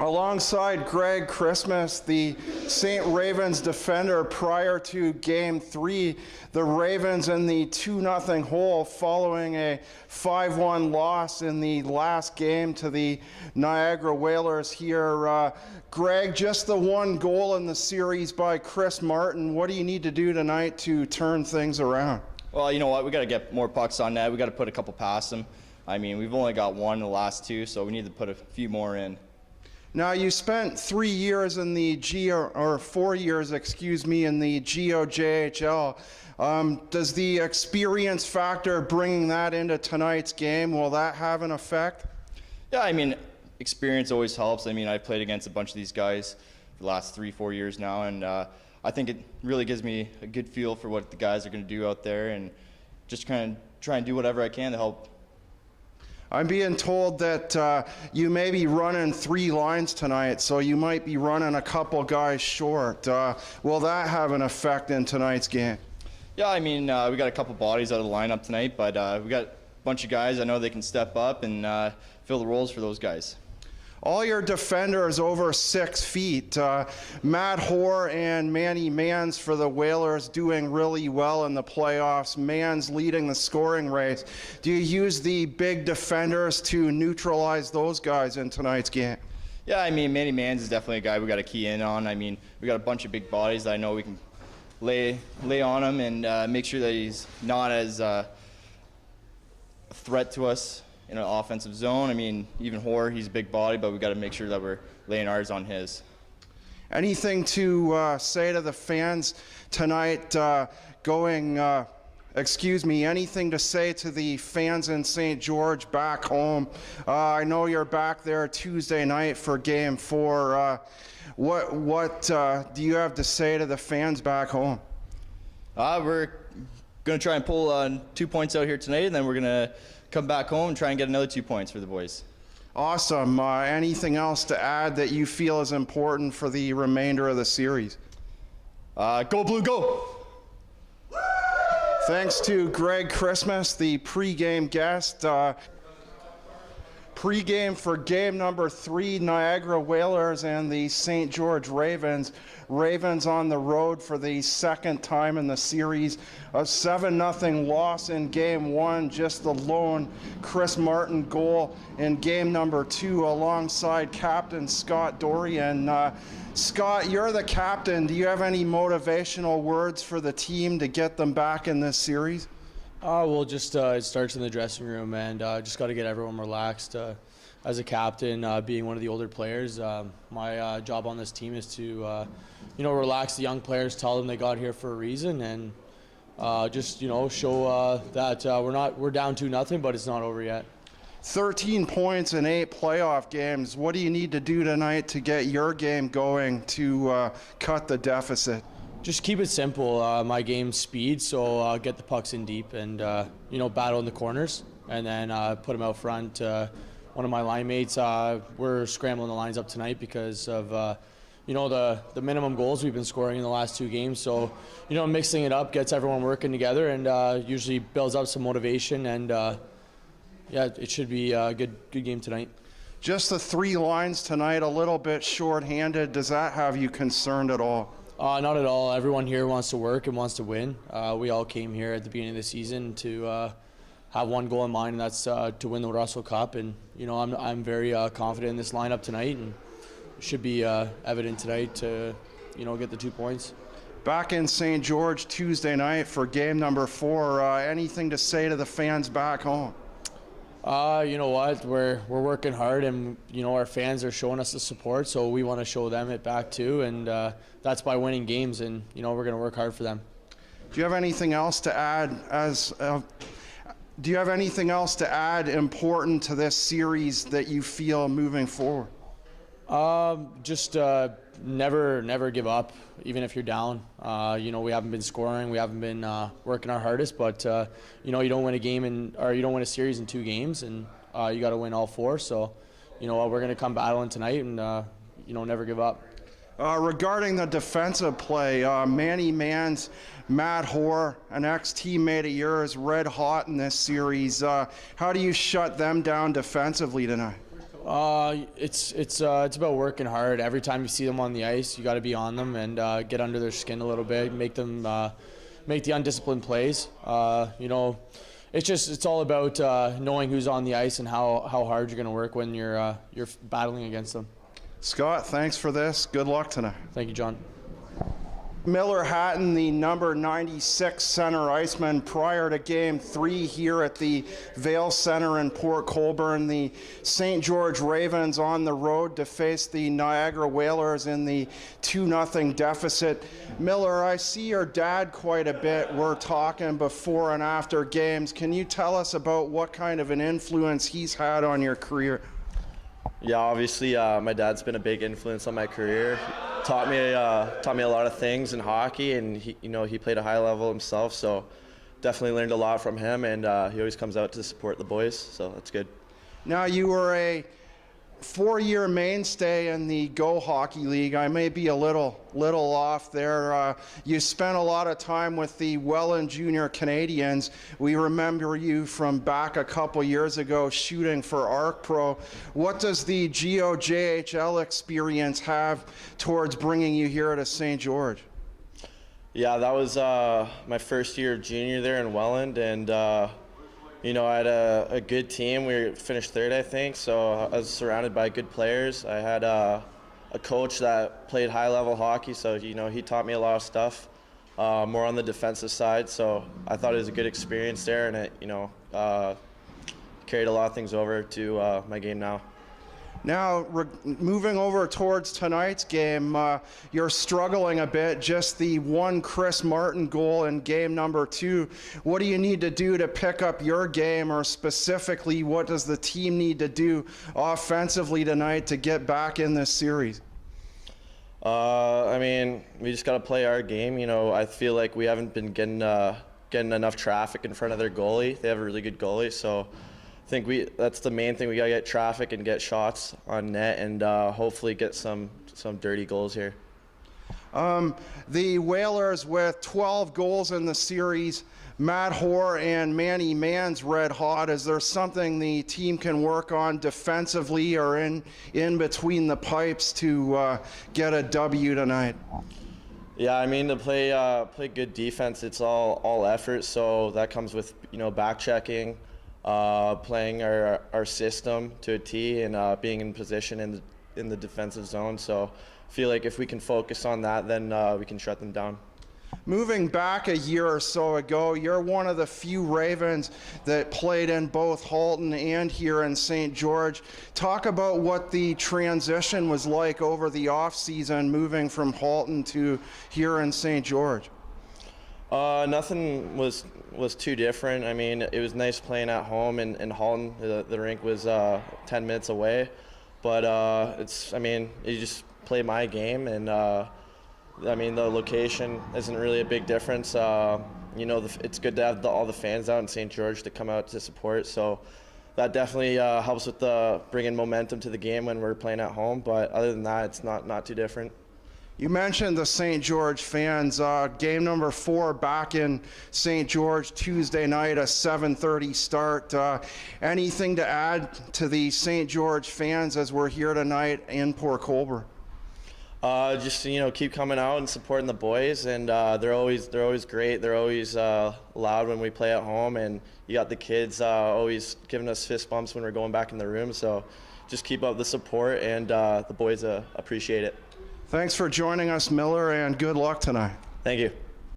Alongside Greg Christmas, the St. Ravens defender prior to Game 3, the Ravens in the 2-0 hole following a 5-1 loss in the last game to the Niagara Whalers here. Greg, just the one goal in the series by Chris Martin. What do you need to do tonight to turn things around? Well, you know what? We got to get more pucks on net. We got to put a couple past them. I mean, we've only got one in the last two, so we need to put a few more in. Now, you spent 3 years in the 4 years, in the GOJHL. Does the experience factor bringing that into tonight's game, will that have an effect? Yeah, I mean, experience always helps. I mean, I've played against a bunch of these guys for the last 3-4 years now, and I think it really gives me a good feel for what the guys are going to do out there, and just kind of try and do whatever I can to help. I'm being told that you may be running 3 lines tonight, so you might be running a couple guys short. Will that have an effect in tonight's game? Yeah, I mean, we got a couple bodies out of the lineup tonight, but we got a bunch of guys I know they can step up and fill the roles for those guys. All your defenders over 6 feet. Matt Hoare and Manny Mans for the Whalers doing really well in the playoffs. Mans leading the scoring race. Do you use the big defenders to neutralize those guys in tonight's game? Yeah, I mean, Manny Mans is definitely a guy we got to key in on. I mean, we got a bunch of big bodies that I know we can lay on him and make sure that he's not as a threat to us in an offensive zone. I mean, even Hoare, he's a big body, but we got to make sure that we're laying ours on his. Anything to say to the fans tonight anything to say to the fans in St. George back home? I know you're back there Tuesday night for Game 4. What do you have to say to the fans back home? We're going to try and pull 2 points out here tonight, and then we're going to come back home and try and get another 2 points for the boys. Awesome. Anything else to add that you feel is important for the remainder of the series? Go Blue, go! Thanks to Greg Christmas, the pregame guest. Pre-game for game number 3, Niagara Whalers and the St. George Ravens. Ravens on the road for the second time in the series. A 7-0 loss in game 1, just the lone Chris Martin goal in game number 2 alongside Captain Scott Dorian. Scott, you're the captain. Do you have any motivational words for the team to get them back in this series? Well, just it starts in the dressing room, and just got to get everyone relaxed. As a captain, being one of the older players, my job on this team is to, relax the young players, tell them they got here for a reason, and just show that we're down 2-0, but it's not over yet. 13 points in 8 playoff games. What do you need to do tonight to get your game going to cut the deficit? Just keep it simple. My game's speed, so get the pucks in deep and battle in the corners, and then put them out front. One of my line mates, we're scrambling the lines up tonight because of the minimum goals we've been scoring in the last 2 games. So mixing it up gets everyone working together and usually builds up some motivation. And it should be a good game tonight. Just the 3 lines tonight, a little bit short-handed. Does that have you concerned at all? Not at all. Everyone here wants to work and wants to win. We all came here at the beginning of the season to have one goal in mind, and that's to win the Russell Cup. And I'm very confident in this lineup tonight, and it should be evident tonight to get the 2 points. Back in St. George Tuesday night for game number 4. Anything to say to the fans back home? You know what? We're working hard, and our fans are showing us the support, so we want to show them it back too, and that's by winning games, and we're going to work hard for them. Do you have anything else to add important to this series that you feel moving forward? Just never give up, even if you're down. We haven't been scoring, we haven't been working our hardest, but you don't win a game or you don't win a series in 2 games, and you got to win all 4. So, we're going to come battling tonight, and never give up. Regarding the defensive play, Manny Mans, Matt Hoare, an ex-teammate of yours, red hot in this series. How do you shut them down defensively tonight? It's about working hard. Every time you see them on the ice, you got to be on them and get under their skin a little bit, make them make the undisciplined plays. It's all about knowing who's on the ice and how hard you're going to work when you're battling against them. Scott, thanks for this. Good luck tonight. Thank you, John. Miller Hatton, the number 96 center iceman, prior to Game 3 here at the Vail Center in Port Colborne. The St. George Ravens on the road to face the Niagara Whalers in the 2-0 deficit. Miller, I see your dad quite a bit. We're talking before and after games. Can you tell us about what kind of an influence he's had on your career? Yeah, obviously, my dad's been a big influence on my career. Taught me a lot of things in hockey, and he played a high level himself. So definitely learned a lot from him, and he always comes out to support the boys. So that's good. Now, you were a 4-year mainstay in the Go Hockey League. I may be a little off there. You spent a lot of time with the Welland Junior Canadians. We remember you from back a couple years ago shooting for Arc Pro. What does the GOJHL experience have towards bringing you here to St. George? Yeah, that was my first year of junior there in Welland, and I had a good team. We finished third, I think, so I was surrounded by good players. I had a coach that played high-level hockey, so he taught me a lot of stuff, more on the defensive side. So I thought it was a good experience there, and it carried a lot of things over to my game now. Now, moving over towards tonight's game, you're struggling a bit. Just the one Chris Martin goal in game number 2. What do you need to do to pick up your game, or specifically, what does the team need to do offensively tonight to get back in this series? We just got to play our game. I feel like we haven't been getting enough traffic in front of their goalie. They have a really good goalie, so I think that's the main thing. We gotta get traffic and get shots on net, and hopefully get some dirty goals here. The Whalers with 12 goals in the series. Matt Hoare and Manny Mann's red hot. Is there something the team can work on defensively or in between the pipes to get a W tonight? Yeah, to play good defense, it's all effort. So that comes with back checking, playing our system to a T, and being in position in the defensive zone. So I feel like if we can focus on that, then we can shut them down. Moving back a year or so ago, you're one of the few Ravens that played in both Halton and here in St. George. Talk about what the transition was like over the off-season, moving from Halton to here in St. George. Nothing was too different. It was nice playing at home in Halton. The rink was 10 minutes away, but you just play my game, and the location isn't really a big difference. It's good to have all the fans out in St. George to come out to support, so that definitely helps with bringing momentum to the game when we're playing at home. But other than that, it's not too different. You mentioned the St. George fans. Game number 4 back in St. George Tuesday night, a 7:30 start. Anything to add to the St. George fans as we're here tonight in Port Colborne? Just keep coming out and supporting the boys, and they're always great. They're always loud when we play at home, and you got the kids always giving us fist bumps when we're going back in the room. So just keep up the support, and the boys appreciate it. Thanks for joining us, Miller, and good luck tonight. Thank you.